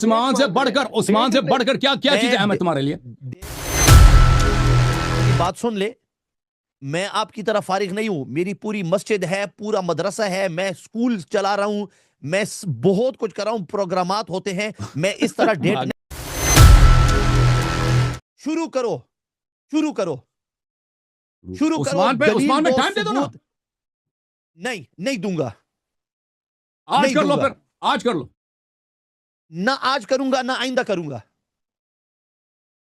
عثمان سے بڑھ کر کیا چیز اہم ہے تمہارے لیے؟ بات سن لے، میں آپ کی طرح فارغ نہیں ہوں، میری پوری مسجد ہے، پورا مدرسہ ہے، میں سکول چلا رہا ہوں، میں بہت کچھ کر رہا ہوں، پروگرامات ہوتے ہیں، میں اس طرح ڈیٹ نہیں. شروع کرو عثمان میں ٹائم دے دو نا. نہیں دوں گا. آج کر لو، پھر آج کر لو. نہ آج کروں گا، نہ آئندہ کروں گا.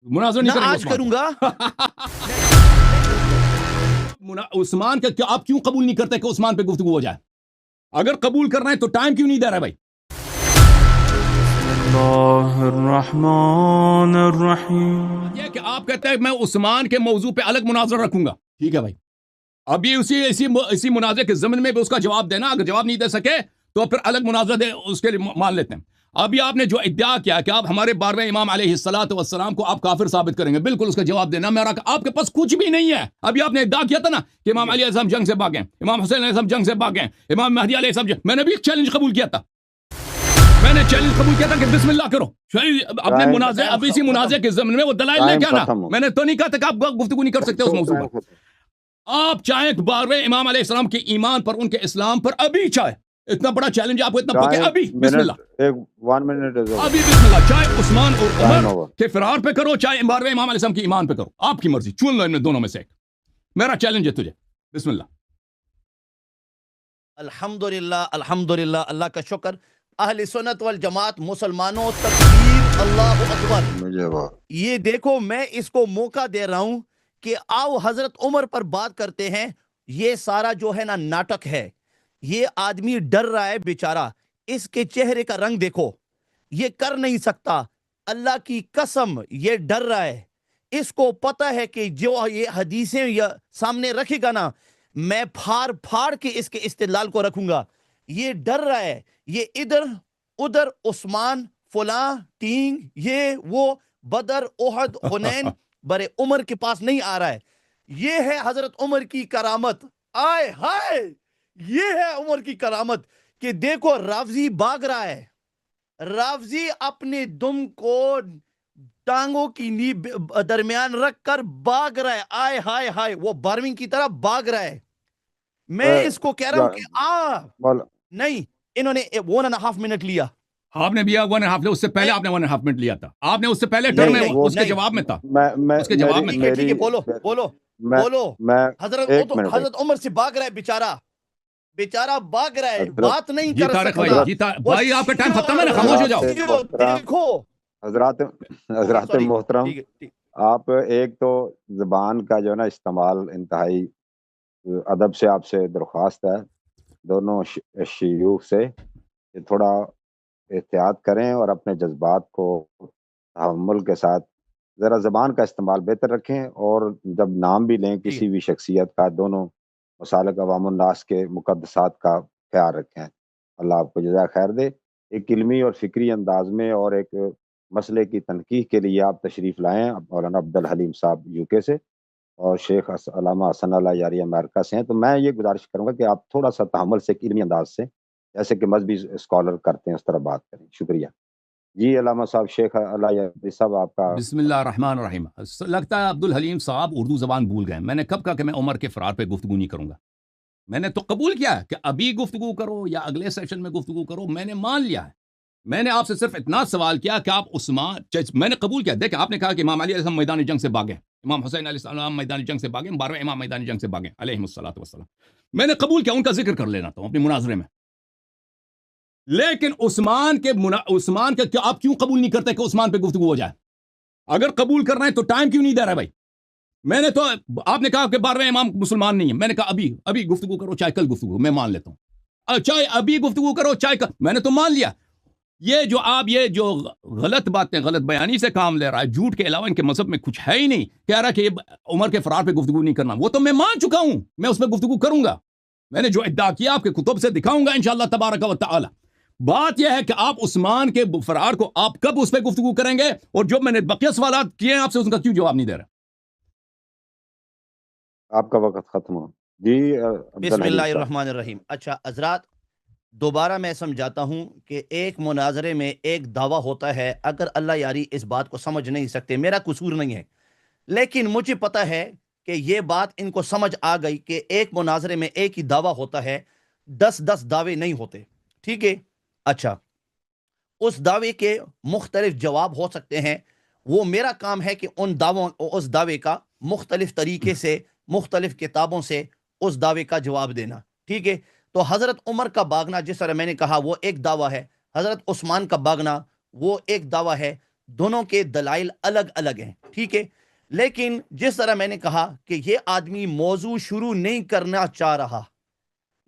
مناظر نہیں نہ آج کروں گا. عثمان کا آپ کیوں قبول نہیں کرتے کہ عثمان پہ گفتگو ہو جائے؟ اگر قبول کرنا ہے تو ٹائم کیوں نہیں دے رہا بھائی؟ اللہ الرحمن الرحیم. یہ کہ آپ کہتے ہیں میں عثمان کے موضوع پہ الگ مناظر رکھوں گا. ٹھیک ہے بھائی، ابھی اسی مناظر کے ضمن میں بھی اس کا جواب دینا. اگر جواب نہیں دے سکے تو پھر الگ مناظر دے، اس کے لیے مان لیتے ہیں. ابھی آپ نے جو ادعا کیا کہ آپ ہمارے 12ویں امام علیہ الصلوۃ والسلام کو آپ کافر ثابت کریں گے، بالکل اس کا جواب دینا. میرا آپ کے پاس کچھ بھی نہیں ہے. ابھی آپ نے ادعا کیا تھا نا کہ امام علی علیہ السلام جنگ سے بھاگیں، امام حسین علیہ السلام جنگ سے بھاگیں، امام مہدی علیہ السلام میں نے بھی ایک چیلنج قبول کیا تھا. کہ بسم اللہ کرو اپنے منازع. اب اسی منازع کے ضمن میں وہ دلائل لے کے آنا. میں نے تو نہیں کہا تھا کہ آپ گفتگو نہیں کر سکتے اس موضوع پر. آپ چاہیں 12ویں امام علیہ السلام کے ایمان پر، ان کے اسلام پر ابھی چاہے، اتنا بڑا چیلنج آپ کو اتنا پکے ابھی بسم اللہ. ابھی بسم اللہ. چاہے عثمان اور عمر کے فرار پہ کرو، چاہے 12ویں امام علیہ السلام کے ایمان پہ کرو، آپ کی مرضی، چن لو ان میں دونوں میں سے ایک. میرا چیلنج ہے تجھے. بسم اللہ. الحمدللہ اللہ کا شکر. اہل سنت والجماعت، مسلمانوں، تکبیر، اللہ اکبر. یہ دیکھو، میں اس کو موقع دے رہا ہوں کہ آؤ حضرت عمر پر بات کرتے ہیں. یہ سارا جو ہے نا ناٹک ہے. یہ آدمی ڈر رہا ہے بیچارہ. اس کے چہرے کا رنگ دیکھو، یہ کر نہیں سکتا. اللہ کی قسم یہ ڈر رہا ہے. اس کو پتہ ہے کہ جو یہ حدیثیں سامنے رکھے گا نا، میں پھاڑ کے اس کے استدلال کو رکھوں گا. یہ ڈر رہا ہے. یہ ادھر عثمان فلاں ٹینگ، یہ وہ بدر احد حنین برے عمر کے پاس نہیں آ رہا ہے. یہ ہے حضرت عمر کی کرامت. آئے ہائے، یہ ہے عمر کی کرامت کہ دیکھو رافضی بھاگ رہا ہے. رافضی اپنے دم کو ٹانگوں کی درمیان رکھ کر بھاگ رہا ہے. آئے ہائے ہائے، وہ بارمنگ کی طرح بھاگ رہا ہے. میں اس کو کہہ رہا ہوں کہ نہیں، انہوں نے 1.5 منٹ لیا. آپ نے بھی 1.5 لیا. اس سے پہلے آپ نے 1.5 منٹ لیا تھا. آپ نے اس سے پہلے ٹرم میں اس کے جواب میں تھا. اس کے جواب میں ٹھیک ہے، بولو. حضرت عمر سے بھاگ رہا ہے بیچارہ بھاگ رہا ہے، بات نہیں کر سکتا. بھائی آپ کا ٹائم ختم ہے نا، خاموش ہو جاؤ. دیکھو حضرات محترم، آپ ایک تو زبان کا جو ہے نا استعمال انتہائی ادب سے آپ سے درخواست ہے دونوں شیوخ سے کہ تھوڑا احتیاط کریں اور اپنے جذبات کو تحمل کے ساتھ ذرا زبان کا استعمال بہتر رکھیں. اور جب نام بھی لیں کسی بھی شخصیت کا، دونوں مسالک عوام الناس کے مقدسات کا خیال رکھیں. اللہ آپ کو جزائے خیر دے. ایک علمی اور فکری انداز میں اور ایک مسئلے کی تنقیح کے لیے آپ تشریف لائیں. مولانا عبدالحلیم صاحب یو کے سے اور شیخ علامہ حسن اللہ یاری امریکہ سے ہیں. تو میں یہ گزارش کروں گا کہ آپ تھوڑا سا تحمل سے، ایک علمی انداز سے، جیسے کہ مذہبی اسکالر کرتے ہیں اس طرح بات کریں. شکریہ. جی علامہ صاحب، شیخ اللہ یاری صاحب، آپ کا. بسم اللہ الرحمن الرحیم. لگتا ہے عبدالحلیم صاحب اردو زبان بھول گئے. میں نے کب کہا کہ میں عمر کے فرار پہ گفتگو نہیں کروں گا؟ میں نے تو قبول کیا ہے کہ ابھی گفتگو کرو یا اگلے سیشن میں گفتگو کرو. میں نے مان لیا ہے. میں نے آپ سے صرف اتنا سوال کیا کہ آپ عثمان، میں نے قبول کیا. دیکھیں، آپ نے کہا کہ امام علی علیہ السلام میدان جنگ سے بھاگے، امام حسین علیہ السلام میدان جنگ سے بھاگے، 12ویں امام میدان جنگ سے بھاگے علیہ الصلوۃ والسلام. میں نے قبول کیا، ان کا ذکر کر لینا تھا اپنے مناظرے میں. لیکن عثمان کے آپ کیوں قبول نہیں کرتے کہ عثمان پہ گفتگو ہو جائے؟ اگر قبول کرنا ہے تو ٹائم کیوں نہیں دے رہا ہے بھائی؟ میں نے تو، آپ نے کہا کہ 12ویں امام مسلمان نہیں ہے. میں نے کہا ابھی گفتگو کرو، چاہے کل گفتگو، میں مان لیتا ہوں. چاہے ابھی گفتگو کرو، چاہے کل، میں نے تو مان لیا. یہ جو غلط باتیں، غلط بیانی سے کام لے رہا ہے، جھوٹ کے علاوہ ان کے مذہب میں کچھ ہے ہی نہیں. کہہ رہا ہے کہ یہ عمر کے فرار پہ گفتگو نہیں کرنا، وہ تو میں مان چکا ہوں. میں اس پہ گفتگو کروں گا. میں نے جو ادعا کیا آپ کے کتب سے دکھاؤں گا انشاءاللہ تبارک و تعالی. بات یہ ہے کہ آپ عثمان کے فرار کو آپ کب اس پہ گفتگو کریں گے؟ اور جو میں نے بقیہ سوالات کیے ہیں آپ سے، اس کا کیوں جواب نہیں دے رہا؟ آپ کا وقت ختم ہو. جی بسم اللہ الرحمن الرحیم. اچھا حضرات، دوبارہ میں سمجھاتا ہوں کہ ایک مناظرے میں ایک دعویٰ ہوتا ہے. اگر اللہ یاری اس بات کو سمجھ نہیں سکتے، میرا قصور نہیں ہے، لیکن مجھے پتا ہے کہ یہ بات ان کو سمجھ آ گئی کہ ایک مناظرے میں ایک ہی دعویٰ ہوتا ہے، 10 دعوے نہیں ہوتے. ٹھیک ہے؟ اچھا، اس دعوے کے مختلف جواب ہو سکتے ہیں. وہ میرا کام ہے کہ اس دعوے کا مختلف طریقے سے، مختلف کتابوں سے اس دعوے کا جواب دینا. ٹھیک ہے؟ تو حضرت عمر کا بھاگنا، جس طرح میں نے کہا، وہ ایک دعویٰ ہے. حضرت عثمان کا بھاگنا وہ ایک دعویٰ ہے. دونوں کے دلائل الگ الگ ہیں. ٹھیک ہے؟ لیکن جس طرح میں نے کہا کہ یہ آدمی موضوع شروع نہیں کرنا چاہ رہا،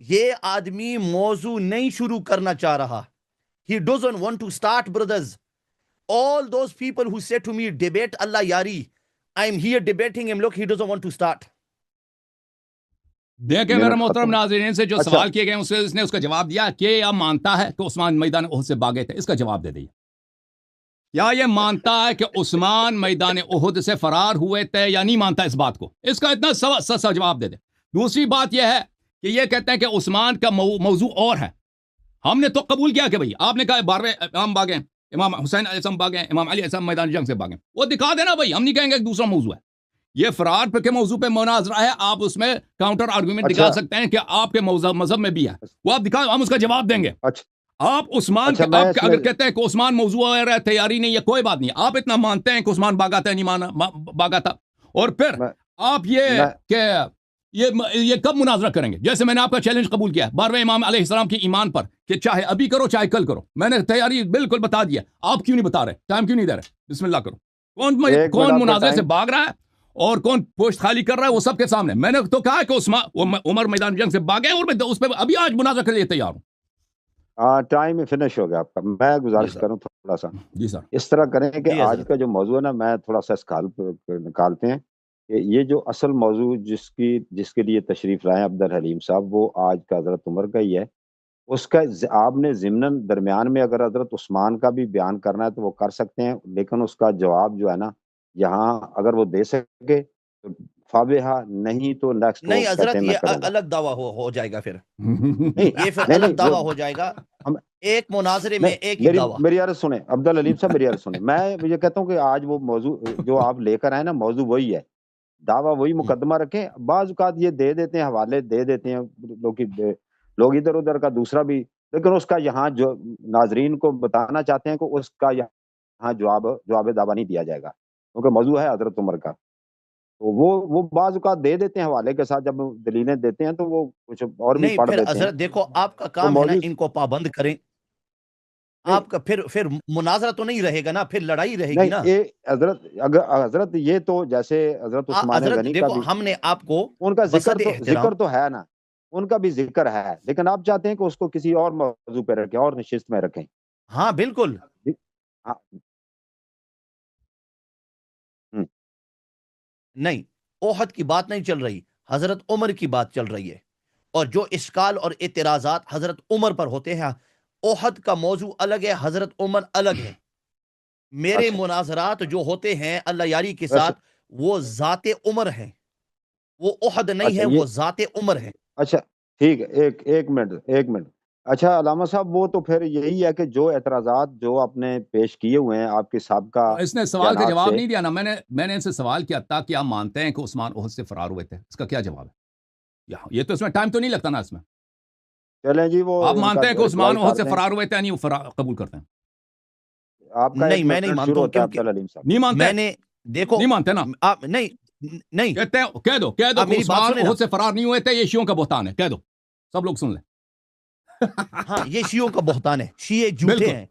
یہ آدمی موضوع نہیں شروع کرنا چاہ رہا. He doesn't want to start, brothers. All those people who say to me, debate Allah Yari, I'm here debating him. Look, he doesn't want to start. دیکھیں میرے محترم ناظرین سے جو سوال کیے گئے اس نے اس کا جواب دیا کہ یہ مانتا ہے کہ عثمان میدان احد سے بھاگے تھے. اس کا جواب دے دیں. کیا یہ مانتا ہے کہ عثمان میدان احد سے فرار ہوئے تھے یا نہیں مانتا اس بات کو؟ اس کا اتنا سا جواب دے دیں. دوسری بات یہ ہے کہ یہ کہتے ہیں کہ عثمان کا موضوع اور ہے. ہم نے تو قبول کیا کہ بھئی آپ نے کہا 12 امام بھاگے، امام حسین علیہ السلام بھاگے، امام علی علیہ السلام میدان جنگ سے بھاگے. وہ دکھا دینا بھئی، ہم نہیں کہیں گے کہ دوسرا موضوع ہے. یہ فرار پہ کے موضوع پہ مناظرہ ہے، آپ اس میں کاؤنٹر آرگومنٹ دکھا سکتے ہیں کہ آپ کے مذہب میں بھی ہے، وہ آپ دکھا، ہم اس کا جواب دیں گے. آپ عثمان آپ اگر کہتے ہیں کہ عثمان موضوع ہے، تیاری نہیں ہے، کوئی بات نہیں. آپ اتنا مانتے ہیں کہ عثمان بھاگا تھا، نہیں بھاگا تھا، اور پھر آپ یہ کہ یہ کب مناظرہ کریں گے؟ جیسے میں نے آپ کا چیلنج قبول کیا ہے 12ویں امام علیہ السلام کی ایمان پر کہ چاہے ابھی کرو چاہے کل کرو. میں نے تیاری بالکل بتا دیا، آپ کیوں نہیں بتا رہے؟ ٹائم کیوں نہیں دے رہے؟ بسم اللہ کرو. کون مناظرے سے بھاگ رہا ہے اور کون پوسٹ خالی کر رہا ہے، وہ سب کے سامنے. میں نے تو کہا کہ عمر میدان جنگ سے بھاگے اور میں اس پہ ابھی آج مناظرہ کے لیے تیار ہوں. ٹائم فنش ہو گیا آپ کا. میں گزارش کروں تھوڑا سا جی سر اس طرح کریں کہ آج کا جو موضوع ہے نا، میں تھوڑا سا اسکال نکالتے ہیں کہ یہ جو اصل موضوع جس کے لیے تشریف لائے عبد الحلیم صاحب، وہ آج کا حضرت عمر کا ہی ہے. اس کا آپ نے ضمناً درمیان میں اگر حضرت عثمان کا بھی بیان کرنا ہے تو وہ کر سکتے ہیں، لیکن اس کا جواب جو ہے نا یہاں اگر وہ دے سکے تو فابہا، نہیں تو نیکسٹ. نہیں حضرت، یہ الگ دعویٰ ہو جائے گا. پھر یہ پھر الگ دعویٰ ہو جائے گا. ایک مناظرے میں ایک ہی دعویٰ. میری عرض سنیں عبد الحلیم صاحب، میری عرض سنیں. میں یہ کہتا ہوں کہ آج وہ موضوع جو آپ لے کر آئے نا، موضوع وہی ہے، دعویٰ وہی مقدمہ رکھیں. بعض اوقات یہ دے دیتے ہیں، حوالے دے دیتے ہیں لوگ ادھر ادھر کا دوسرا بھی، لیکن اس کا یہاں جو ناظرین کو بتانا چاہتے ہیں کہ اس کا یہاں جواب دعویٰ نہیں دیا جائے گا، کیونکہ موضوع ہے حضرت عمر کا. تو وہ بعض اوقات دے دیتے ہیں حوالے کے ساتھ، جب دلیلیں دیتے ہیں تو وہ کچھ اور بھی پڑھ دیتے ہیں. حضرت دیکھو، آپ کا کام ہے نا ان کو پابند کریں. آپ کا پھر مناظرہ تو نہیں رہے گا نا، پھر لڑائی رہے گی نا. حضرت یہ تو جیسے حضرت عثمان غنی کا بھی، ہم نے آپ کو ان کا ذکر تو ہے نا، ان کا بھی ذکر ہے، لیکن آپ چاہتے ہیں کہ اس کو کسی اور موضوع پہ رکھیں، اور نشست میں رکھیں. ہاں بالکل. نہیں، احد کی بات نہیں چل رہی، حضرت عمر کی بات چل رہی ہے. اور جو اشکال اور اعتراضات حضرت عمر پر ہوتے ہیں، احد کا موضوع الگ ہے، حضرت عمر الگ ہے. میرے مناظرات جو ہوتے ہیں اللہ یاری کے ساتھ، وہ ذات عمر ہے، وہ احد نہیں ہے، وہ ذات عمر ہے. اچھا ٹھیک ہے، ایک منٹ. اچھا علامہ صاحب، وہ تو پھر یہی ہے کہ جو اعتراضات جو آپ نے پیش کیے ہوئے ہیں آپ کے سابقہ، اس نے سوال کا جواب نہیں دیا نا. میں نے ان سے سوال کیا تھا کہ آپ مانتے ہیں کہ عثمان احد سے فرار ہوئے تھے، اس کا کیا جواب ہے؟ یہ تو اس میں ٹائم تو نہیں لگتا نا اس میں. چلیں جی، وہ آپ مانتے ہیں کہ عثمان احد سے فرار ہوئے تھے، نہیں قبول کرتے ہیں؟ آپ کا نہیں، میں نہیں مانتا ہوں. نہیں مانتے؟ میں نے دیکھو، نہیں مانتے نا آپ. نہیں کہتے ہیں، کہہ دو کہ عثمان احد سے فرار نہیں ہوئے تھے، یہ شیعوں کا بہتان ہے. کہہ دو، سب لوگ سن لیں. ہاں، یہ شیعوں کا بہتان ہے، شیعہ جھوٹے ہیں.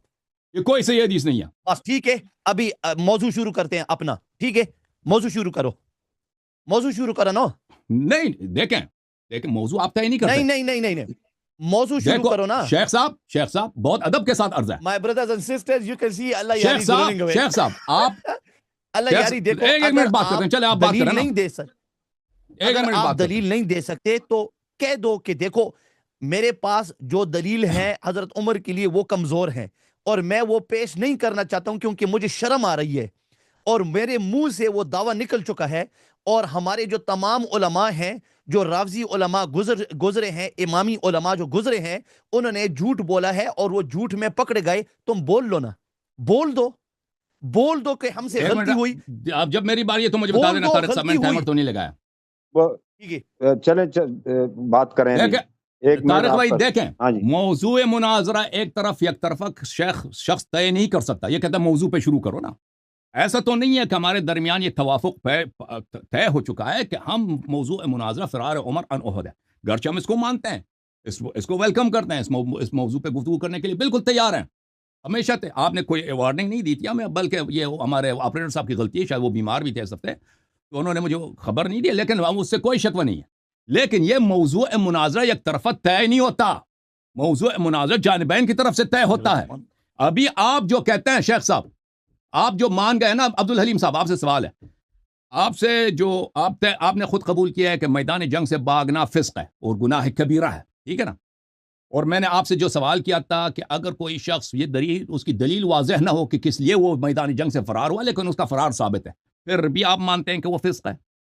یہ کوئی صحیح حدیث نہیں ہے. بس ٹھیک ہے، ابھی موضوع شروع کرتے ہیں اپنا. ٹھیک ہے، موضوع شروع کرو. موضوع شروع کرو نا. نہیں دیکھیں موضوع آپ طے نہیں کرتے. نہیں، موضوع شروع کرو نا. شیخ صاحب بہت ادب کے ساتھ عرض ہے. My brothers and sisters, you can see Allah Yari running away. شیخ صاحب آپ اللہ یاری دیکھو، ایک منٹ بات کرتے ہیں. چلے آپ بات کریں. نہیں دے سکتے، اگر آپ دلیل نہیں دے سکتے تو کہہ دو کہ دیکھو میرے پاس جو دلیل ہے حضرت عمر کے لیے وہ کمزور ہیں، اور میں وہ پیش نہیں کرنا چاہتا ہوں کیونکہ مجھے شرم آ رہی ہے، اور میرے منہ سے وہ دعویٰ نکل چکا ہے، اور ہمارے جو تمام علماء ہیں، جو رافضی علماء گزرے ہیں، امامی علماء جو گزرے ہیں، انہوں نے جھوٹ بولا ہے اور وہ جھوٹ میں پکڑے گئے. تم بول لو نا، بول دو کہ ہم سے غلطی ہوئی. اب جب میری باری ہے تو مجھے بتا دینا طارق صاحب، میں نے ٹائمر تو نہیں لگایا. چلیں بات کریں. طارق بھائی دیکھیں، موضوع مناظرہ ایک طرف یک طرفہ شخص طے نہیں کر سکتا. یہ کہتا ہے موضوع پہ شروع کرو نا. ایسا تو نہیں ہے کہ ہمارے درمیان یہ توافق طے ہو چکا ہے کہ ہم موضوع مناظرہ فرار عمر عن احد ہے. گرچہ ہم اس کو مانتے ہیں، اس کو ویلکم کرتے ہیں، اس موضوع پہ گفتگو کرنے کے لیے بالکل تیار ہیں. ہمیشہ آپ نے کوئی وارننگ نہیں دی تھی ہمیں، بلکہ یہ ہمارے آپریٹر صاحب کی غلطی ہے، شاید وہ بیمار بھی تھے اس ہفتے تو انہوں نے مجھے خبر نہیں دی، لیکن اس سے کوئی شک نہیں ہے. لیکن یہ موضوع مناظرہ یک طرفہ طے نہیں ہوتا. موضوع مناظرہ جانبین کی طرف سے طے ہوتا ہے. ابھی آپ جو کہتے ہیں شیخ صاحب، آپ جو مان گئے نا عبد الحلیم صاحب، آپ سے سوال ہے. آپ سے جو آپ نے خود قبول کیا ہے کہ میدان جنگ سے بھاگنا فسق ہے اور گناہ کبیرہ ہے، ٹھیک ہے نا؟ اور میں نے آپ سے جو سوال کیا تھا کہ اگر کوئی شخص اس کی دلیل واضح نہ ہو کہ کس لیے وہ میدان جنگ سے فرار ہوا، لیکن اس کا فرار ثابت ہے، پھر بھی آپ مانتے ہیں کہ وہ فسق ہے.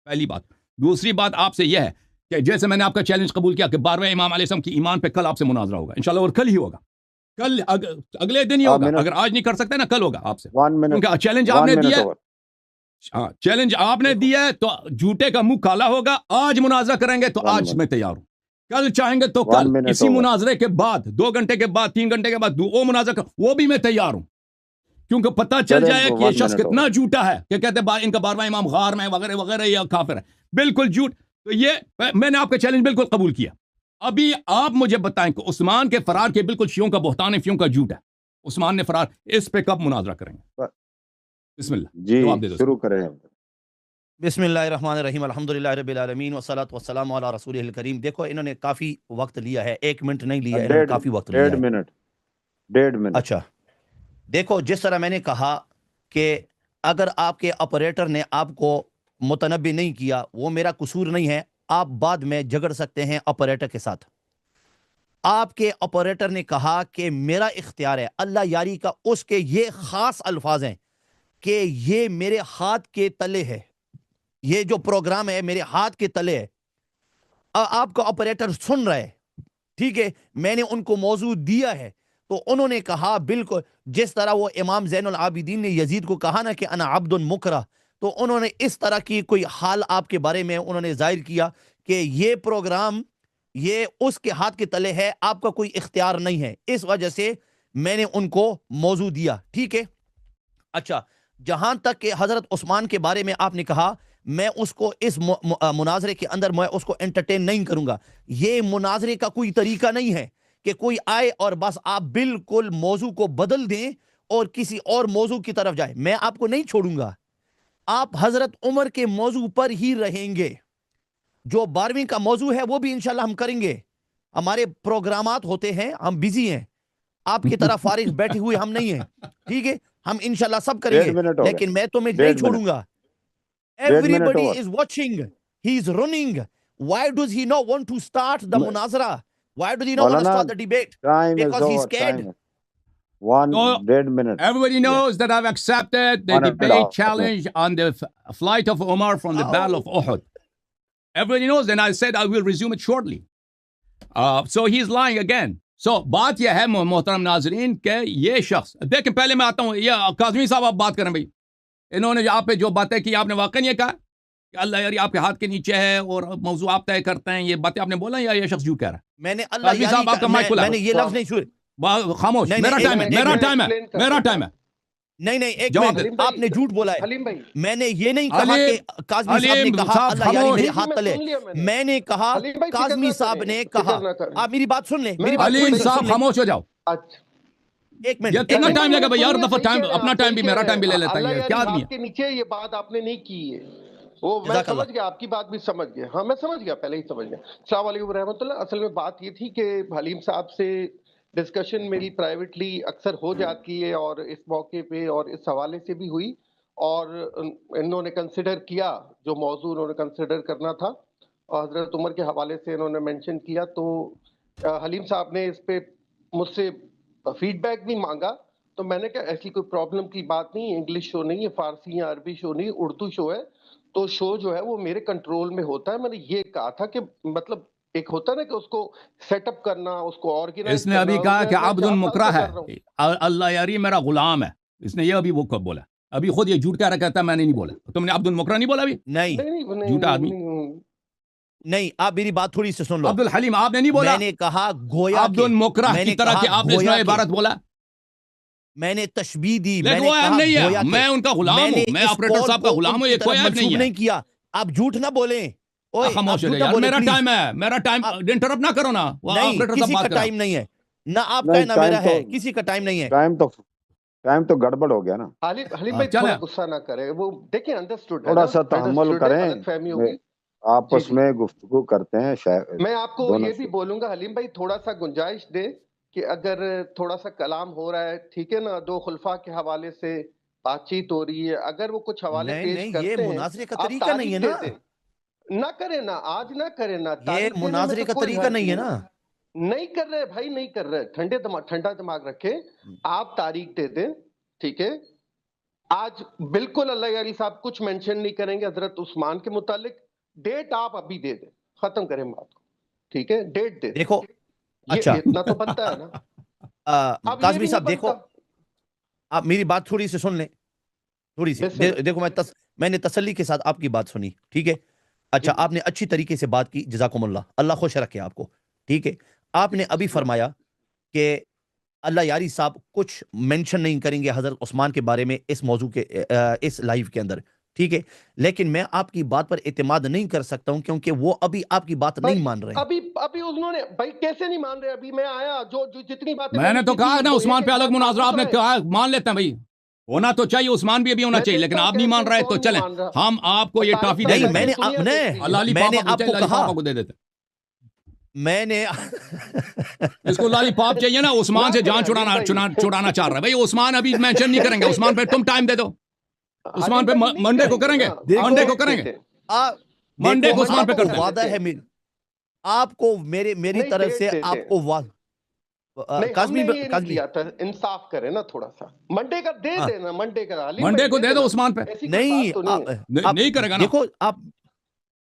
پہلی بات. دوسری بات آپ سے یہ ہے کہ جیسے میں نے آپ کا چیلنج قبول کیا کہ 12ویں امام علیہ السلام کی ایمان پہ کل آپ سے مناظرہ ہوگا انشاءاللہ، اور کل ہی ہوگا، کل اگلے دن ہی ہوگا. اگر آج نہیں کر سکتے نا، کل ہوگا آپ سے، کیونکہ چیلنج آپ نے دیا ہے. چیلنج آپ نے دیا ہے تو جھوٹے کا منہ کالا ہوگا. آج مناظرہ کریں گے تو آج میں تیار ہوں، کل چاہیں گے تو کل، اسی مناظرے کے بعد 2 گھنٹے کے بعد 3 گھنٹے کے بعد وہ مناظرہ وہ بھی میں تیار ہوں، کیونکہ پتہ چل جائے کہ یہ شخص کتنا جھوٹا ہے کہ کہتے ہیں ان کا 12واں امام غار میں وغیرہ وغیرہ یا کافر ہے. بالکل جھوٹ. تو یہ میں نے آپ کا چیلنج بالکل قبول کیا. ابھی آپ مجھے بتائیں کہ عثمان کے فرار کے بالکل شیعوں کا بہتان ہے، فیوں کا جھوٹ ہے. عثمان نے فرار، اس پہ کب مناظرہ کریں گے؟ بسم اللہ جی شروع کریں. بسم اللہ الرحمن الرحیم، الحمدللہ رب العالمین والصلاۃ والسلام علی رسولہ الکریم. دیکھو انہوں نے کافی وقت لیا ہے، 1 منٹ نہیں لیا، انہوں نے کافی وقت لیا ہے. 1.5 منٹ. اچھا دیکھو، جس طرح میں نے کہا کہ اگر آپ کے آپریٹر نے آپ کو متنبع نہیں کیا، وہ میرا قصور نہیں ہے. آپ بعد میں جھگڑ سکتے ہیں آپریٹر کے ساتھ. آپ کے آپریٹر نے کہا کہ میرا اختیار ہے، اللہ یاری کا اس کے یہ خاص الفاظ ہیں کہ یہ میرے ہاتھ کے تلے ہے، یہ جو پروگرام ہے میرے ہاتھ کے تلے ہے. آپ کا آپریٹر سن رہے، ٹھیک ہے؟ میں نے ان کو موضوع دیا ہے تو انہوں نے کہا بالکل جس طرح وہ امام زین العابدین نے یزید کو کہا نا کہ انا عبد مکرہ، تو انہوں نے اس طرح کی کوئی حال آپ کے بارے میں انہوں نے ظاہر کیا کہ یہ پروگرام یہ اس کے ہاتھ کے تلے ہے، آپ کا کوئی اختیار نہیں ہے. اس وجہ سے میں نے ان کو موضوع دیا، ٹھیک ہے؟ اچھا، جہاں تک کہ حضرت عثمان کے بارے میں آپ نے کہا، میں اس کو اس مناظرے کے اندر میں اس کو انٹرٹین نہیں کروں گا. یہ مناظرے کا کوئی طریقہ نہیں ہے کہ کوئی آئے اور بس آپ بالکل موضوع کو بدل دیں اور کسی اور موضوع کی طرف جائیں. میں آپ کو نہیں چھوڑوں گا، آپ حضرت عمر کے موضوع پر ہی رہیں گے. جو 12ویں کا موضوع ہے وہ بھی انشاءاللہ ہم کریں گے. ہمارے پروگرامات ہوتے ہیں، ہم بیزی ہیں، آپ کی طرح فارغ بیٹھے ہوئے ہم نہیں ہیں، ٹھیک ہے؟ ہم انشاءاللہ سب کریں گے، لیکن میں تمہیں نہیں چھوڑوں گا. Everybody is watching. He is running. Why does he not want to start the munazara? Why does he not want to start the debate? Because he's scared. 1 minute. Everybody knows that I've accepted the debate challenge on the flight of Umar from the Battle of Uhud. Everybody knows, and I said I will resume it shortly. So he's lying again. So بات یہ ہے محترم ناظرین کہ یہ شخص، دیکھیں پہلے میں آتا ہوں، یہ کاظمی صاحب آپ بات کریں بھائی. انہوں نے آپ پہ جو باتیں کی، آپ نے واقعی یہ کہا کہ اللہ یاری آپ کے ہاتھ کے نیچے ہے اور موضوع آپ طے کرتے ہیں، یہ باتیں آپ نے بولا یا یہ شخص جو کہہ رہا ہے؟ میں نے اللہ یاری میں نے یہ لفظ نہیں سنے. خاموش، میرا ٹائم ہے، میرا ٹائم ہے، میرا ٹائم ہے. نہیں ایک منٹ، آپ نے جھوٹ بولا ہے. میں نے یہ نہیں کہا کہ کاظمی صاحب نے کہا اللہ یاری میرے ہاتھ تلے. میں نے کہا کاظمی صاحب نے کہا. آپ میری بات سن لیں. علیم صاحب خاموش ہو جاؤ. ایک منٹ، کتنا ٹائم لگا بھائی یار؟ دفعہ ٹائم، اپنا ٹائم بھی میرا ٹائم بھی لے لیتا ہے. کیا آدمی ہے کے نیچے یہ بات آپ نے نہیں کی ہے. وہ میں سمجھ گیا، آپ کی بات بھی سمجھ گیا. ہاں میں سمجھ گیا، پہلے ہی سمجھ گیا. السلام علیکم ورحمۃ اللہ. اصل میں بات یہ تھی کہ حلیم صاحب سے ڈسکشن میری پرائیویٹلی اکثر ہو جاتی ہے اور اس موقع پہ اور اس حوالے سے بھی ہوئی، اور انہوں نے کنسیڈر کیا جو موضوع انہوں نے کنسیڈر کرنا تھا اور حضرت عمر کے حوالے سے انہوں نے مینشن کیا. تو حلیم صاحب نے اس پہ مجھ سے فیڈ بیک بھی مانگا، تو میں نے کہا ایسی کوئی پرابلم کی بات نہیں، انگلش شو نہیں ہے، فارسی یا عربی شو نہیں، اردو شو ہے. تو شو جو ہے وہ میرے کنٹرول میں ہوتا ہے. میں نے یہ کہا تھا کہ مطلب ایک ہوتا ہے نا کہ اس کو سیٹ اپ کرنا, اس کو آرگنائز اس نے ابھی کہا کہ عبد مکرہ ہے, ہے. اللہ یاری میرا غلام ہے. اس نے یہ ابھی وہ کب بولا, ابھی خود یہ جھوٹ کہہ رہا کہتا ہے میں نے نہیں بولا. تم نے عبد المکرہ نہیں بولا ابھی؟ نہیں جھوٹا آدمی. نہیں, آپ میری بات تھوڑی سی سن لو. عبد الحلیم آپ نے نہیں بولا, میں نے کہا گویا عبد المکرہ کی طرح کہ آپ نے اس میں عبارت بولا. میں نے تشبیہ دی, میں لیکن نے وہ عیب کہا نہیں گویا ہے, کہ میں ان کا غلام ہوں, میں آپریٹر صاحب کا غلام ہوں, یہ کوئی عیب نہیں ہے. کیا آپ جھوٹ نہ بولیں. خاموش ہو جائے, میرا ٹائم ہے, میرا ٹائم انٹرپٹ نہ کرو نا. نہیں, کسی کا ٹائم نہیں ہے, نہ آپ کا نہ میرا ہے, کسی کا ٹائم نہیں ہے. ٹائم تو گڑبڑ ہو گیا نا. حلیم بھائی تھوڑا غصہ نہ کرے, وہ دیکھیں انڈرسٹوڈ, تھوڑا سا تحمل کریں, آپس میں گفتگو کرتے ہیں. میں آپ کو یہ بھی بولوں گا حلیم بھائی, تھوڑا سا گنجائش دے کہ اگر تھوڑا سا کلام ہو رہا ہے, ٹھیک ہے نا, دو خلفاء کے حوالے سے بات چیت ہو رہی ہے, اگر وہ کچھ حوالے پیش کرتے ہیں, یہ مناظرے کا طریقہ نہیں ہے نا. نہ کرے نا, آج نہ کرے نا, یہ مناظرے کا طریقہ نہیں ہے نا. نہیں کر رہے بھائی, نہیں کر رہے, ٹھنڈا دماغ رکھے, آپ تاریخ دے دیں, ٹھیک ہے. آج بالکل اللہ علی صاحب کچھ مینشن نہیں کریں گے حضرت عثمان کے متعلق. ڈیٹ آپ ابھی دے دیں, ختم کریں بات کو, ٹھیک ہے, ڈیٹ دے دیں. دیکھو اچھا, اتنا تو بنتا ہے نا قاسمی صاحب. دیکھو آپ میری بات تھوڑی سی سن لیں, تھوڑی سی دیکھو, میں نے تسلی کے ساتھ آپ کی بات سنی, ٹھیک ہے. اچھا, آپ نے اچھی طریقے سے بات کی, جزاکم اللہ, اللہ خوش رکھے آپ کو, ٹھیک ہے. آپ نے ابھی فرمایا کہ اللہ یاری صاحب کچھ مینشن نہیں کریں گے حضرت عثمان کے بارے میں اس موضوع کے اس لائیو کے اندر, ٹھیک ہے. لیکن میں آپ کی بات پر اعتماد نہیں کر سکتا ہوں کیونکہ وہ ابھی آپ کی بات نہیں مان رہے. ابھی انہوں نے بھائی کیسے نہیں مان رہے؟ ابھی میں آیا, جو جتنی باتیں میں نے تو کہا نا عثمان پہ الگ مناظرہ, آپ نے کہا مان لیتے ہیں بھائی, ہونا تو چاہیے, عثمان بھی ابھی ہونا چاہیے, لیکن آپ نہیں مان رہے تو چلیں, ہم آپ کو یہ ٹافی دے دیتے ہیں. میں نے اس کو لالی پاپ چاہیے نا, عثمان سے جان چھڑانا چاہ رہا ہے بھائی. عثمان ابھی مینشن نہیں کریں گے, عثمان پہ تم ٹائم دے دو, عثمان پہ منڈے کو کریں گے, منڈے کو کریں گے, منڈے کو عثمان پہ کرتے ہیں. وعدہ ہے آپ کو, میری طرف سے آپ کو انصاف کرے نا تھوڑا سا, منڈے کا دے دینا, منڈے کو دے دو عثمان پہ. نہیں کرے گا نا. دیکھو آپ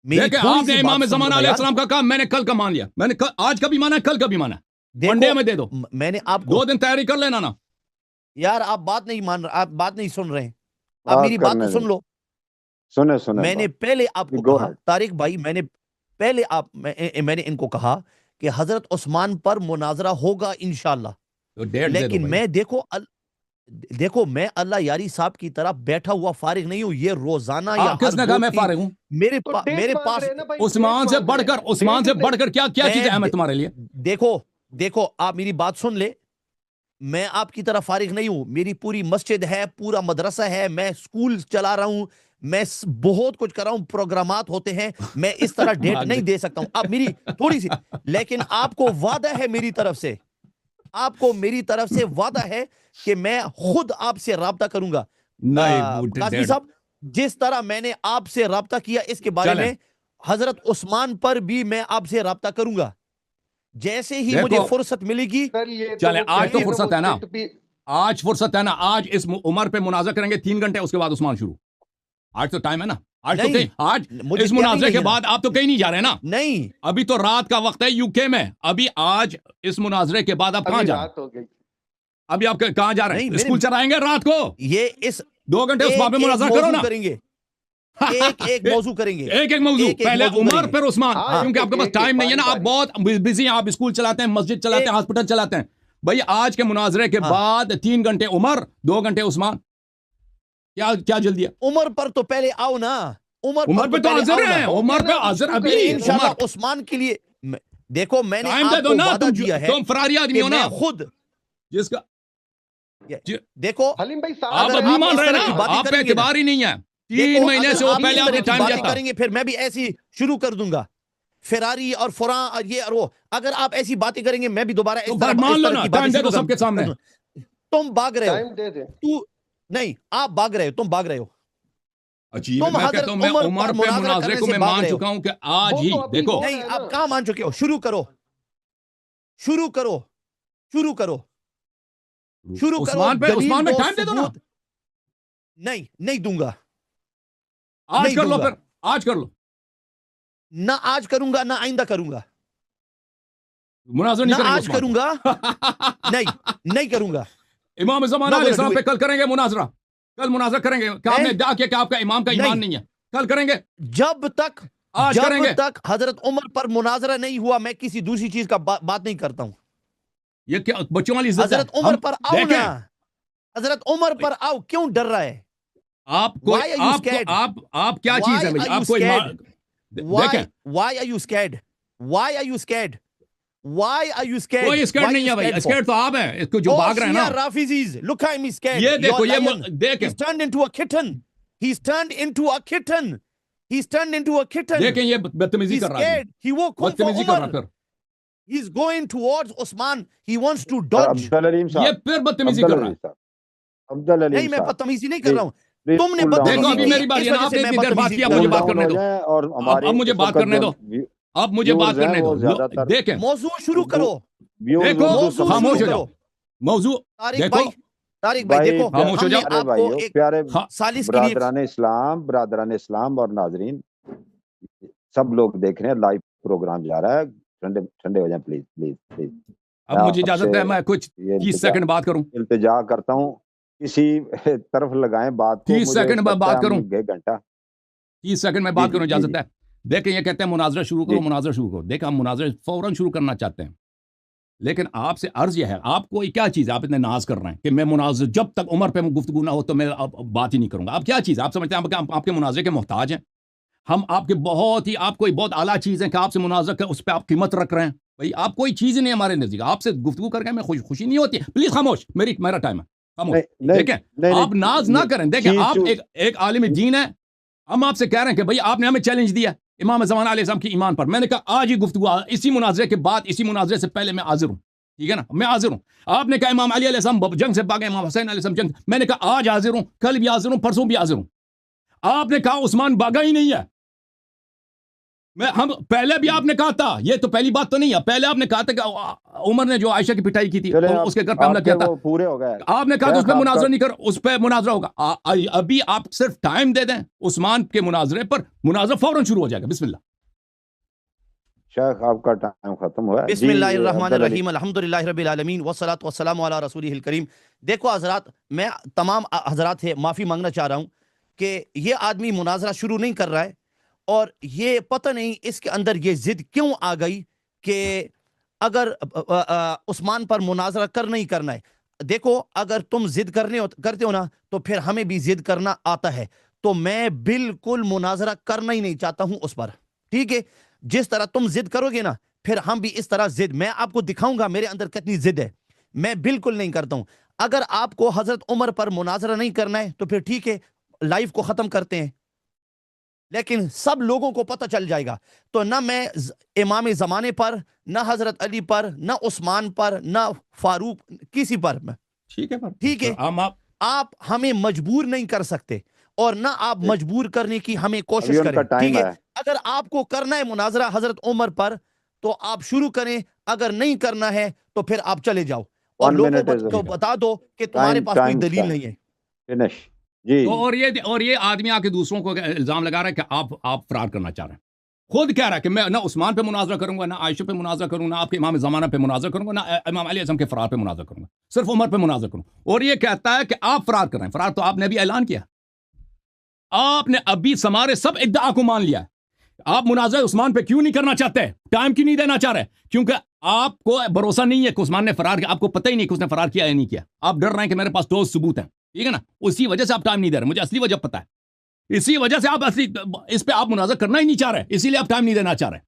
نے امام زمانہ علیہ السلام کا کہا, میں نے کل کا مان لیا, میں نے آج کا بھی مانا, کل کا بھی مانا, منڈے میں دے دو. میں نے آپ 2 دن تیاری کر لینا نا. یار آپ بات نہیں مان رہے, آپ بات نہیں سن رہے ہیں, آپ میری بات تو سن لو. سنے میں نے پہلے آپ کو کہا, طارق بھائی, میں نے ان کو کہا کہ حضرت عثمان پر مناظرہ ہوگا انشاءاللہ, لیکن میں دیکھو میں اللہ یاری صاحب کی طرح بیٹھا ہوا فارغ نہیں ہوں. یہ روزانہ یا کس نے کہا میں فارغ ہوں؟ میرے پاس عثمان سے بڑھ کر کیا چیز اہم ہے تمہارے لیے؟ دیکھو آپ میری بات سن لے, میں آپ کی طرح فارغ نہیں ہوں. میری پوری مسجد ہے, پورا مدرسہ ہے, میں سکول چلا رہا ہوں, میں بہت کچھ کر رہا ہوں, پروگرامات ہوتے ہیں. میں اس طرح ڈیٹ نہیں دے سکتا ہوں. اب میری تھوڑی سی, لیکن آپ کو وعدہ ہے میری طرف سے, آپ کو میری طرف سے وعدہ ہے کہ میں خود آپ سے رابطہ کروں گا. قاسمی صاحب, جس طرح میں نے آپ سے رابطہ کیا اس کے بارے میں, حضرت عثمان پر بھی میں آپ سے رابطہ کروں گا. جیسے ہی مجھے فرصت ملے گی. چلے آج تو فرصت ہے نا, آج فرصت ہے نا, آج اس عمر پہ مناظرہ کریں گے 3 گھنٹے, اس کے بعد عثمان شروع. آج تو ٹائم ہے نا, آج اس مناظرے کے بعد آپ تو کہیں نہیں جا رہے نا. نہیں, ابھی تو رات کا وقت ہے یو کے میں, ابھی آج اس مناظرے کے بعد آپ کہاں جا رہے ہیں؟ ابھی آپ کہاں جا رہے ہیں؟ اسکول چلائیں گے رات کو, یہ اس 2 گھنٹے اس باب میں مناظرہ کرو نا. کریں گے ایک موضوع کریں گے, ایک موضوع, پہلے عمر پھر عثمان, کیونکہ آپ کے پاس ٹائم نہیں ہے نا, آپ بہت بزی ہیں, آپ اسکول چلاتے ہیں, مسجد چلاتے ہیں, ہاسپٹل چلاتے ہیں. بھائی آج کے مناظرے کے بعد 3 گھنٹے عمر, 2 گھنٹے عثمان, کیا جلدی ہے؟ عمر پر تو پہلے آؤ نا, عمر پہ تو حاضر ہیں, عمر پہ حاضر ابھی انشاءاللہ. عثمان کے لیے دیکھو میں نے ٹائم دے دو نا, تم فراری آدمی ہو نا خود, جس کا دیکھو حلیم بھائی آپ اب نہیں مان رہے نا, آپ پہ اعتبار ہی نہیں ہے. 3 مہینے سے وہ پہلے آپ نے ٹائم دیا تھا. کریں گے پھر میں بھی ایسی شروع کر دوں گا, فراری اور فراں اور یہ اور وہ. اگر آپ ایسی باتیں کریں گے میں بھی دوبارہ اس طرح مان لو نا, ٹائم دے دو سب کے سامنے. تم بھاگ رہے ہو, نہیں آپ بھاگ رہے ہو, تم بھاگ رہے ہو. عجیب, میں کہتا ہوں میں عمر پہ مناظرے کو میں مان چکا ہوں کہ آج ہی دیکھو. نہیں, آپ کہاں مان چکے ہو؟ شروع کرو. عثمان پہ ٹائم دے دو نا. نہیں دوں گا. آج کر لو، پھر آج کر لو. نہ آج کروں گا نہ آئندہ کروں گا. مناظرہ نہیں کریں گے. آج کروں گا نہیں کروں گا. امام زمانہ علیہ السلام پہ کل کریں گے مناظرہ. کل مناظرہ کریں گے. کہ آپ نے ادعا کیا کہ آپ کا امام کا ایمان نہیں ہے. کل کریں گے. جب تک حضرت عمر پر مناظرہ نہیں ہوا میں کسی دوسری چیز کا بات نہیں کرتا ہوں. یہ کیا بچوں والی عزت ہے. حضرت عمر پر آؤ نا. حضرت عمر پر آؤ. کیوں ڈر رہا ہے آپ کو؟ آپ کیا چیز ہے بھائی؟ آپ کو why are you scared? why are you scared? why are you scared? کوئی اسکیئرڈ نہیں ہے بھائی. اسکیئرڈ تو آپ ہیں اس کو جو بھاگ رہے ہیں نا. رافیزیز look at him scared. یہ دیکھو یہ دیکھیں. He's turned into a kitten. He's turned into a kitten. He's turned into a kitten. دیکھیں یہ بدتمیزی کر رہا ہے. He woke up for Umar. He's going towards Osman. He wants to dodge. یہ پھر بدتمیزی کر رہا ہے. نہیں میں بدتمیزی نہیں کر رہا ہوں. تم نے دیکھو ابھی میری بات. آپ نے اتنی دیر بات کی. اب مجھے بات کرنے دو. اب مجھے بات کرنے دو. اب مجھے بات کرنے دو. دیکھیں موضوع شروع کرو. دیکھو خاموش ہو جاؤ. موضوع طارق بھائی دیکھو خاموش ہو جاؤ. پیارے برادران اسلام اور ناظرین سب لوگ دیکھ رہے ہیں. لائیو پروگرام جا رہا ہے. ٹھنڈے ہو جائیں پلیز پلیز پلیز. اب مجھے اجازت ہے میں کچھ 30 سیکنڈ بات کروں. التجا کرتا ہوں کسی طرف لگائیں بات کو. 30 سیکنڈ میں بات کروں. گھنٹہ 30 سیکنڈ میں بات کروں. اجازت ہے. دیکھیں یہ کہتے ہیں مناظرہ شروع کرو مناظرہ شروع کرو. دیکھیں ہم مناظرہ فوراً شروع کرنا چاہتے ہیں لیکن آپ سے عرض یہ ہے آپ کو کیا چیز ہے آپ اتنے ناز کر رہے ہیں کہ میں مناظر جب تک عمر پہ گفتگو نہ ہو تو میں بات ہی نہیں کروں گا. آپ کیا چیز ہے؟ آپ سمجھتے ہیں آپ کے مناظرے کے محتاج ہیں؟ ہم آپ کے آپ کوئی بہت اعلیٰ چیز ہے کہ آپ سے مناظرہ اس پہ آپ قیمت رکھ رہے ہیں. بھائی آپ کوئی چیز ہی نہیں ہمارے نزدیک. آپ سے گفتگو کر کے ہمیں خوشی نہیں ہوتی. پلیز خاموش. میرا ٹائم ہے. خاموش. دیکھیں آپ ناز نہ کریں. دیکھیں آپ ایک عالم دین ہے. ہم آپ سے کہہ رہے ہیں کہ بھائی آپ نے ہمیں چیلنج دیا امام زمانہ علیہ السلام کی ایمان پر. میں نے کہا آج ہی گفتگو اسی مناظرے کے بعد اسی مناظرے سے پہلے میں حاضر ہوں. ٹھیک ہے نا میں حاضر ہوں. آپ نے کہا امام علی علیہ السلام جنگ سے بھاگے امام حسین علیہ السلام جنگ. میں نے کہا آج حاضر ہوں کل بھی حاضر ہوں پرسوں بھی حاضر ہوں. آپ نے کہا عثمان بھاگا ہی نہیں ہے. ہم پہلے بھی آپ نے کہا تھا. یہ تو پہلی بات تو نہیں ہے. پہلے آپ نے کہا تھا کہ عمر نے جو عائشہ کی پٹائی کی تھی اس کے گھر پہ حملہ کیا تھا. پورے ہو گئے. آپ نے کہا کہ اس پہ مناظرہ نہیں کر. اس پہ مناظرہ ہوگا. ابھی آپ صرف ٹائم دے دیں عثمان کے مناظرے پر. مناظرہ فوراً شروع ہو جائے گا. بسم اللہ. شیخ آپ کا ٹائم ختم ہوا ہے. بسم اللہ الرحمن الرحیم الحمدللہ رب العالمین والصلاۃ والسلام علی رسولہ الکریم. دیکھو حضرات میں تمام حضرات سے معافی مانگنا چاہ رہا ہوں کہ یہ آدمی مناظرہ شروع نہیں کر رہا ہے اور یہ پتہ نہیں اس کے اندر یہ ضد کیوں آ گئی کہ اگر عثمان پر مناظرہ کرنا ہی کرنا ہے. دیکھو اگر تم ضد کرتے ہو نا تو پھر ہمیں بھی ضد کرنا آتا ہے. تو میں بالکل مناظرہ کرنا ہی نہیں چاہتا ہوں اس پر. ٹھیک ہے جس طرح تم ضد کرو گے نا پھر ہم بھی اس طرح ضد. میں آپ کو دکھاؤں گا میرے اندر کتنی ضد ہے. میں بالکل نہیں کرتا ہوں. اگر آپ کو حضرت عمر پر مناظرہ نہیں کرنا ہے تو پھر ٹھیک ہے لائف کو ختم کرتے ہیں. لیکن سب لوگوں کو پتہ چل جائے گا. تو نہ میں امام زمانے پر نہ حضرت علی پر نہ عثمان پر نہ فاروق کسی پر میں. ٹھیک ہے آپ ہمیں مجبور نہیں کر سکتے اور نہ آپ مجبور کرنے کی ہمیں کوشش کریں. ٹھیک ہے اگر آپ کو کرنا ہے مناظرہ حضرت عمر پر تو آپ شروع کریں. اگر نہیں کرنا ہے تو پھر آپ چلے جاؤ اور لوگوں کو بتا دو کہ تمہارے پاس کوئی دلیل نہیں ہے. جی اور یہ آدمی آ کے دوسروں کو الزام لگا رہا ہے کہ آپ فرار کرنا چاہ رہے ہیں. خود کہہ رہا ہے کہ میں نہ عثمان پہ مناظرہ کروں گا نہ عائشہ پہ مناظرہ کروں گا نہ آپ کے امام زمانہ پہ مناظرہ کروں گا نہ امام علیہ السلام کے فرار پہ مناظرہ کروں گا. صرف عمر پہ مناظرہ کروں. اور یہ کہتا ہے کہ آپ فرار کر رہے ہیں. فرار تو آپ نے ابھی اعلان کیا. آپ نے ابھی ہمارے سب ادعا کو مان لیا. آپ مناظرہ عثمان پہ کیوں نہیں کرنا چاہتے؟ ٹائم کیوں نہیں دینا چاہ رہے؟ کیونکہ آپ کو بھروسہ نہیں ہے کہ عثمان نے فرار کیا. آپ کو پتہ ہی نہیں کہ اس نے فرار کیا یا نہیں کیا. آپ ڈر رہے ہیں کہ میرے پاس ٹھوس ثبوت ہیں. ٹھیک ہے نا اسی وجہ سے آپ ٹائم نہیں دے رہے. مجھے اصلی وجہ پتہ ہے. اسی وجہ سے آپ اس پہ آپ مناظرہ کرنا ہی نہیں چاہ رہے. اسی لیے آپ ٹائم نہیں دینا چاہ رہے.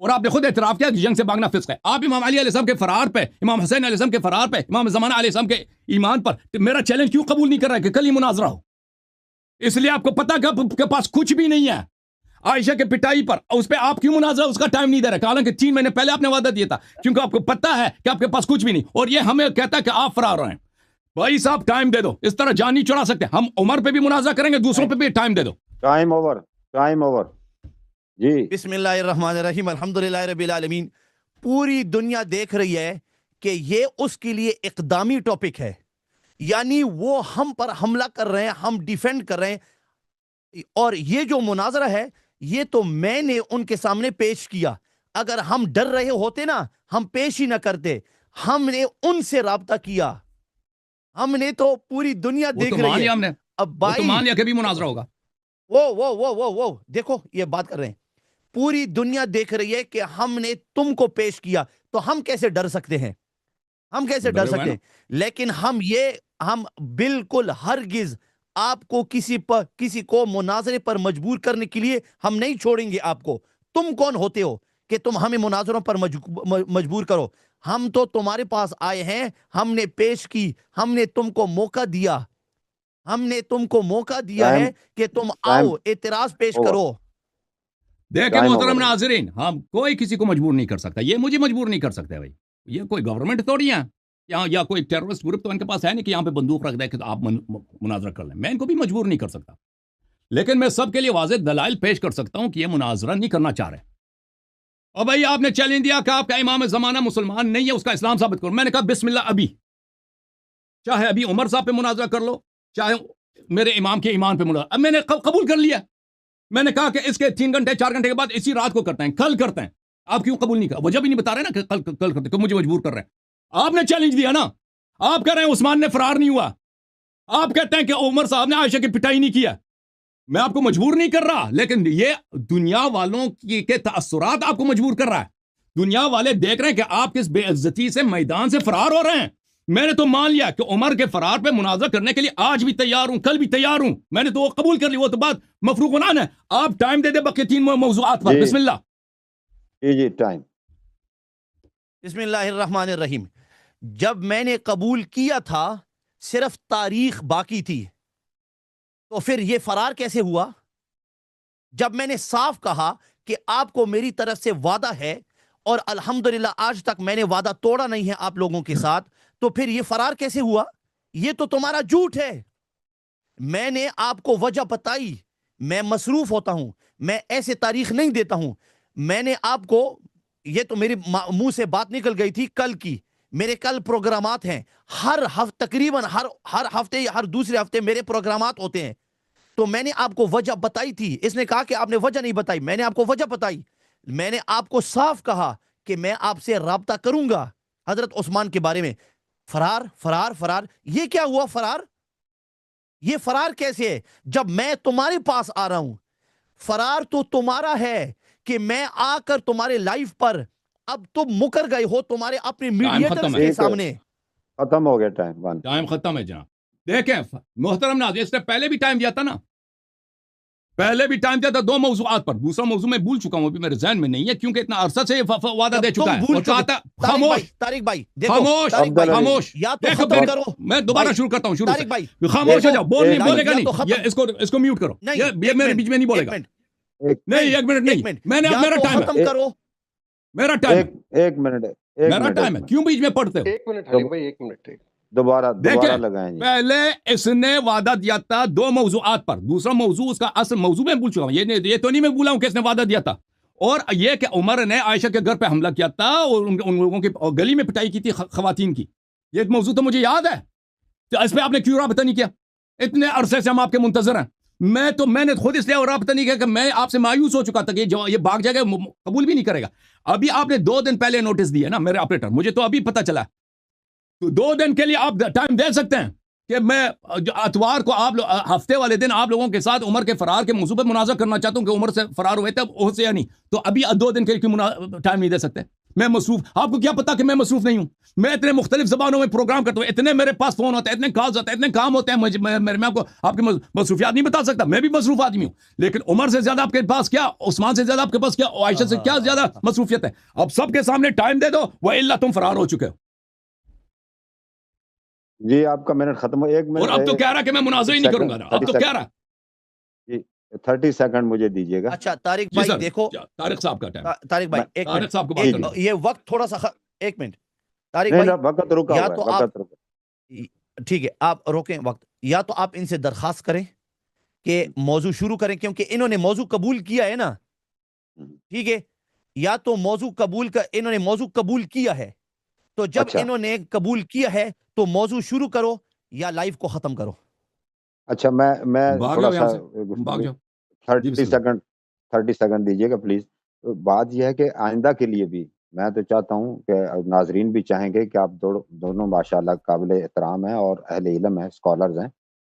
اور آپ نے خود اعتراف کیا کہ جنگ سے بھاگنا فسق ہے. آپ امام علی علیہ السلام کے فرار پہ امام حسین علیہ السلام کے فرار پہ امام زمانہ علیہ السلام کے ایمان پر میرا چیلنج کیوں قبول نہیں کر رہا ہے کہ کل ہی مناظرہ ہو؟ اس لیے آپ کو پتہ کہ آپ کے پاس کچھ بھی نہیں ہے. عائشہ کے پٹائی پر اس پہ آپ کیوں مناظرہ اس کا ٹائم نہیں دے رہے؟ حالانکہ 3 مہینے پہلے آپ نے وعدہ دیا تھا. کیونکہ آپ کو پتہ ہے کہ آپ کے پاس کچھ بھی نہیں. اور یہ ہمیں کہتا ہے کہ آپ فرار رہے ہیں. بھائی صاحب ٹائم دے دو. اس طرح جان نہیں چڑھا سکتے. ہم عمر پہ بھی مناظرہ کریں گے دوسروں پہ بھی. ٹائم دے دو. Time over. جی بسم اللہ الرحمن الرحیم الحمدللہ رب العالمین. پوری دنیا دیکھ رہی ہے کہ یہ اس کے لیے اقدامی ٹاپک ہے. یعنی وہ ہم پر حملہ کر رہے ہیں ہم ڈیفینڈ کر رہے ہیں. اور یہ جو مناظرہ ہے یہ تو میں نے ان کے سامنے پیش کیا. اگر ہم ڈر رہے ہوتے نا ہم پیش ہی نہ کرتے. ہم نے ان سے رابطہ کیا. ہم نے تو پوری دنیا دیکھ رہی ہے. اب بھائی مان لیا کہ بھی مناظرہ ہوگا. وہ دیکھو یہ بات کر رہے ہیں. پوری دنیا دیکھ رہی ہے کہ ہم نے تم کو پیش کیا تو ہم کیسے ڈر سکتے ہیں؟ ہم کیسے ڈر سکتے ہیں؟ لیکن ہم بالکل ہرگز آپ کو کسی کو مناظرے پر مجبور کرنے کے لیے ہم نہیں چھوڑیں گے آپ کو. تم کون ہوتے ہو کہ تم ہمیں مناظروں پر مجبور کرو؟ ہم تو تمہارے پاس آئے ہیں, ہم نے پیش کی, ہم نے تم کو موقع دیا, ہم نے تم کو موقع دیا ہے کہ تم آؤ اعتراض پیش کرو. دیکھیں محترم ناظرین, ہم کوئی کسی کو مجبور نہیں کر سکتا. یہ مجھے مجبور نہیں کر سکتے بھائی. یہ کوئی گورنمنٹ تھوڑی ہے یا کوئی ٹیررسٹ گروپ تو ان کے پاس ہے نہیں کہ یہاں پہ بندوق رکھ دے کہ آپ مناظرہ کر لیں. میں ان کو بھی مجبور نہیں کر سکتا, لیکن میں سب کے لیے واضح دلائل پیش کر سکتا ہوں کہ یہ مناظرہ نہیں کرنا چاہ رہے. اور بھائی آپ نے چیلنج دیا کہ آپ کا امام زمانہ مسلمان نہیں ہے, اس کا اسلام ثابت کرو. میں نے کہا بسم اللہ, ابھی چاہے ابھی عمر صاحب پہ مناظرہ کر لو, چاہے میرے امام کے ایمان پہ مناظرہ. اب میں نے قبول کر لیا. میں نے کہا کہ اس کے 3 گھنٹے 4 گھنٹے کے بعد اسی رات کو کرتے ہیں, کل کرتے ہیں. آپ کیوں قبول نہیں کر, وجہ بھی نہیں بتا رہے نا کہ کل کرتے, کہ مجھے مجبور کر رہے ہیں. آپ نے چیلنج دیا نا, آپ کہہ رہے ہیں عثمان نے فرار نہیں ہوا, آپ کہتے ہیں کہ عمر صاحب نے عائشہ کی پٹائی نہیں کیا. میں آپ کو مجبور نہیں کر رہا, لیکن یہ دنیا والوں کے تاثرات آپ کو مجبور کر رہا ہے. دنیا والے دیکھ رہے ہیں کہ آپ کس بے عزتی سے میدان سے فرار ہو رہے ہیں. میں نے تو مان لیا کہ عمر کے فرار پہ مناظرہ کرنے کے لیے آج بھی تیار ہوں, کل بھی تیار ہوں. میں نے تو وہ قبول کر لی, وہ تو بات مفروغ عنان ہے. آپ ٹائم دے دے باقی 3 موضوعات پر. بسم اللہ. جی ٹائم. بسم اللہ الرحمن الرحیم. جب میں نے قبول کیا تھا صرف تاریخ باقی تھی, تو پھر یہ فرار کیسے ہوا؟ جب میں نے صاف کہا کہ آپ کو میری طرف سے وعدہ ہے اور الحمدللہ آج تک میں نے وعدہ توڑا نہیں ہے آپ لوگوں کے ساتھ, تو پھر یہ فرار کیسے ہوا؟ یہ تو تمہارا جھوٹ ہے. میں نے آپ کو وجہ بتائی, میں مصروف ہوتا ہوں, میں ایسے تاریخ نہیں دیتا ہوں. میں نے آپ کو, یہ تو میرے منہ سے بات نکل گئی تھی کل کی, میرے کل پروگرامات ہیں ہر ہفتے, تقریباً ہر ہفتے یا ہر دوسرے ہفتے میرے پروگرامات ہوتے ہیں. تو میں نے آپ کو وجہ بتائی تھی. اس نے کہا کہ آپ نے وجہ نہیں بتائی, میں نے آپ کو وجہ بتائی. میں نے آپ کو صاف کہا کہ میں آپ سے رابطہ کروں گا حضرت عثمان کے بارے میں. فرار فرار فرار, یہ کیا ہوا فرار؟ یہ فرار کیسے ہے جب میں تمہارے پاس آ رہا ہوں؟ فرار تو تمہارا ہے کہ میں آ کر تمہارے لائف پر, اب تم مکر گئے ہو تمہارے اپنے میڈیٹرز کے سامنے. ختم ہو گیا ٹائم. ٹائم ختم ہے جناب. دیکھیں محترم ناظرین, اس نے پہلے بھی ٹائم دیا تھا نا, پہلے بھی ٹائم دیا تھا 2 موضوعات پر. دوسرا موضوع میں بھول چکا ہوں, ابھی میرے ذہن میں نہیں ہے کیونکہ اتنا عرصہ سے وعدہ دے چکا ہے. اور کہا تھا خاموش طارق بھائی, خاموش خاموش. یا تو ختم کرو, میں دوبارہ شروع کرتا ہوں, شروع سے. خاموش ہو جاؤ, بولے گا نہیں. یہ اس کو میوٹ کرو, یہ میرے بیچ میں نہیں بولے گا. نہیں 1 منٹ نہیں, میں نے میرا ٹائم ختم کرو, میرا ٹائم 1 منٹ, میرا ٹائم ہے. کیوں بیچ میں پڑھتے ہو؟ 1 منٹ حلیم بھائی, 1 منٹ. دوبارہ لگائیں. پہلے اس نے وعدہ دیا تھا 2 موضوعات پر. دوسرا موضوع, اس کا اصل موضوع میں بھول چکا ہوں. یہ تو نہیں میں بولا ہوں کہ اس نے وعدہ دیا تھا. اور یہ کہ عمر نے عائشہ کے گھر پہ حملہ کیا تھا اور ان لوگوں کی گلی میں پٹائی کی تھی خواتین کی. یہ موضوع تو مجھے یاد ہے. تو اس پہ آپ نے کیوں رابطہ نہیں کیا؟ اتنے عرصے سے ہم آپ کے منتظر ہیں. میں نے خود اس لیے رابطہ نہیں کیا کہ میں آپ سے مایوس ہو چکا تھا کہ یہ بھاگ جائے گا, قبول بھی نہیں کرے گا. ابھی آپ نے 2 دن پہلے نوٹس دیا نا میرے آپریٹر, مجھے تو ابھی پتہ چلا. تو 2 دن کے لیے آپ ٹائم دے سکتے ہیں کہ میں اتوار کو ہفتے والے دن آپ لوگوں کے ساتھ عمر کے فرار کے موضوع پہ مناظرہ کرنا چاہتا ہوں کہ عمر سے فرار ہوئے تھے وہ سے یا نہیں. تو ابھی 2 دن کے لیے ٹائم نہیں دے سکتے؟ میں مصروف, آپ کو کیا پتا کہ میں مصروف نہیں ہوں؟ میں اتنے مختلف زبانوں میں پروگرام کرتا ہوں, اتنے میرے پاس فون ہوتے ہیں, اتنے کالز ہوتے ہیں, اتنے کام ہوتے ہیں. میں آپ کی مصروفیات نہیں بتا سکتا, میں بھی مصروف آدمی ہوں. لیکن عمر سے زیادہ آپ کے پاس کیا, عثمان سے زیادہ آپ کے پاس کیا, عائشہ سے کیا زیادہ مصروفیت ہے؟ اب سب کے سامنے ٹائم دے دو, وہ اللہ تم فرار ہو چکے ہو. جی آپ کا منٹ ختم ہو. 1 منٹ. اور اب تو کہہ رہا کہ میں مناظرہ ہی نہیں کروں گا. اب تو کہہ رہا 30 سیکنڈ مجھے دیجیے گا. اچھا طارق بھائی دیکھو, طارق صاحب کا ٹائم. طارق بھائی ایک طارق صاحب کو منٹ, بات کریں. یہ وقت تھوڑا سا 1 منٹ. طارق بھائی وقت رکا یا ہوا تو ہے, آپ, وقت رکا. ٹھیک ہے آپ روکیں وقت, یا تو آپ ان سے درخواست کریں کہ موضوع شروع کریں, کیونکہ انہوں نے موضوع قبول کیا ہے نا. ٹھیک ہے, یا تو انہوں نے موضوع قبول کیا ہے, تو جب انہوں نے قبول کیا ہے تو موضوع شروع کرو یا لائیو کو ختم کرو. اچھا میں بھاگ تھوڑا جاؤ سا یہاں سے، بھاگ جاؤ جی، 30 بسم اللہ۔ سیکنڈ 30 سیکنڈ دیجیے گا پلیز. بات یہ ہے کہ آئندہ کے لیے بھی میں تو چاہتا ہوں کہ ناظرین بھی چاہیں گے کہ آپ دونوں ماشاءاللہ قابل احترام ہیں اور اہل علم ہیں، اسکالرز ہیں،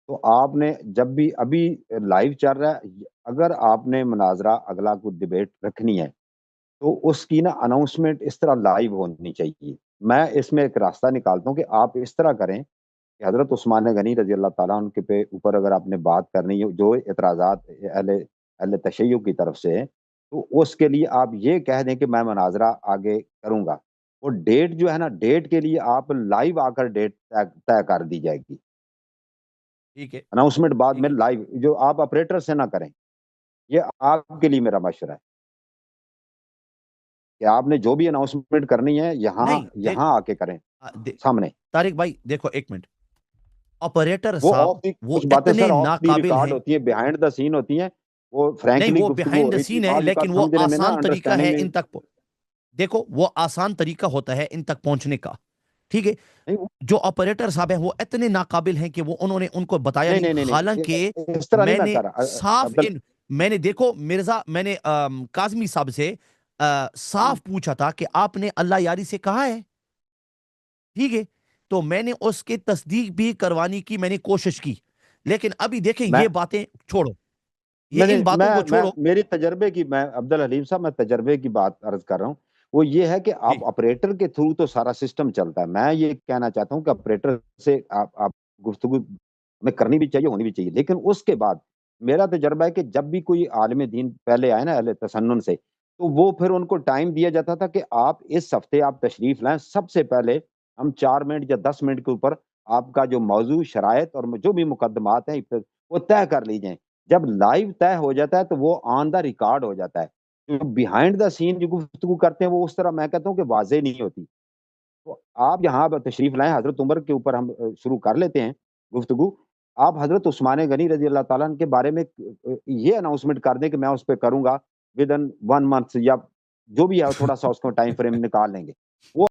تو آپ نے جب بھی ابھی لائیو چل رہا ہے، اگر آپ نے مناظرہ اگلا کوئی ڈبیٹ رکھنی ہے تو اس کی نا اناؤنسمنٹ اس طرح لائیو ہونی چاہیے. میں اس میں ایک راستہ نکالتا ہوں کہ آپ اس طرح کریں کہ حضرت عثمان غنی رضی اللہ تعالیٰ عنہ کے اوپر اگر آپ نے بات کرنی ہے، جو اعتراضات اہل تشیع کی طرف سے ہے، تو اس کے لیے آپ یہ کہہ دیں کہ میں مناظرہ آگے کروں گا. وہ ڈیٹ جو ہے نا، ڈیٹ کے لیے آپ لائیو آ کر ڈیٹ طے کر دی جائے گی. ٹھیک ہے، اناؤنسمنٹ بعد ٹھیک میں ہے، لائیو، جو آپ آپریٹر سے نہ کریں. یہ آپ کے لیے میرا مشورہ ہے کہ آپ نے جو بھی اناؤنسمنٹ کرنی ہے نہیں یہاں آ کے کریں سامنے. طارق بھائی دیکھو ایک منٹ، آپریٹر وہ صاحب آف دی وہ کچھ باتیں اتنے سر آف دی ناقابل ریکارڈ ہیں. ہوتی ہیں، بیہائنڈ دا سین ہوتی ہیں. وہ نہیں فرینکلی وہ گفتگو ہو بیہائنڈ دا رہی تھی، سین ہے، بعض اوقات لیکن وہ سمجھنے میں نا آسان طریقہ انڈرسٹینڈنگ ہے میں ان تک دیکھو وہ آسان طریقہ ہوتا ہے ان تک پہنچنے کا. ٹھیک ہے، نہیں جو آپریٹر صاحب ہیں وہ اتنے ناقابل ہیں کہ وہ انہوں نے ان کو بتایا نہیں نہیں. نہیں نہیں حالانکہ اس طرح نہیں میں میں نے کر رہا صاف میں نے دیکھو مرزا، میں نے کاظمی صاحب سے صاف پوچھا تھا کہ آپ نے اللہ یاری سے کہا ہے. ٹھیک ہے، تو میں نے اس کی تصدیق بھی کروانے کی میں نے کوشش کی. لیکن ابھی دیکھیں میں یہ باتیں چھوڑو، یہ ان باتوں کو میں چھوڑو. میری تجربے کی، میں عبدالحلیم صاحب میں تجربے کی بات عرض کر رہا ہوں. وہ یہ ہے کہ جی آپ آپریٹر کے تھرو تو سارا سسٹم چلتا ہے. میں یہ کہنا چاہتا ہوں کہ آپریٹر سے آپ گفتگو میں کرنی بھی چاہیے، ہونی بھی چاہیے. لیکن اس کے بعد میرا تجربہ ہے کہ جب بھی کوئی عالم دین پہلے آئے نا اہل تسنن سے، تو وہ پھر ان کو ٹائم دیا جاتا تھا کہ آپ اس ہفتے آپ تشریف لائیں. سب سے پہلے ہم 4 منٹ یا 10 منٹ کے اوپر آپ کا جو موضوع، شرائط اور جو بھی مقدمات ہیں وہ طے کر لی جائیں. جب لائیو طے ہو جاتا ہے تو وہ آن دا ریکارڈ ہو جاتا ہے. جو بیہائنڈ دا سین جو گفتگو کرتے ہیں وہ اس طرح میں کہتا ہوں کہ واضح نہیں ہوتی. تو آپ یہاں تشریف لائیں، حضرت عمر کے اوپر ہم شروع کر لیتے ہیں گفتگو. آپ حضرت عثمان غنی رضی اللہ تعالیٰ عنہ کے بارے میں یہ اناؤنسمنٹ کر دیں کہ میں اس پہ کروں گا ود ان 1 month، یا جو بھی ہے تھوڑا سا اس کو ٹائم فریم نکال لیں گے. وہ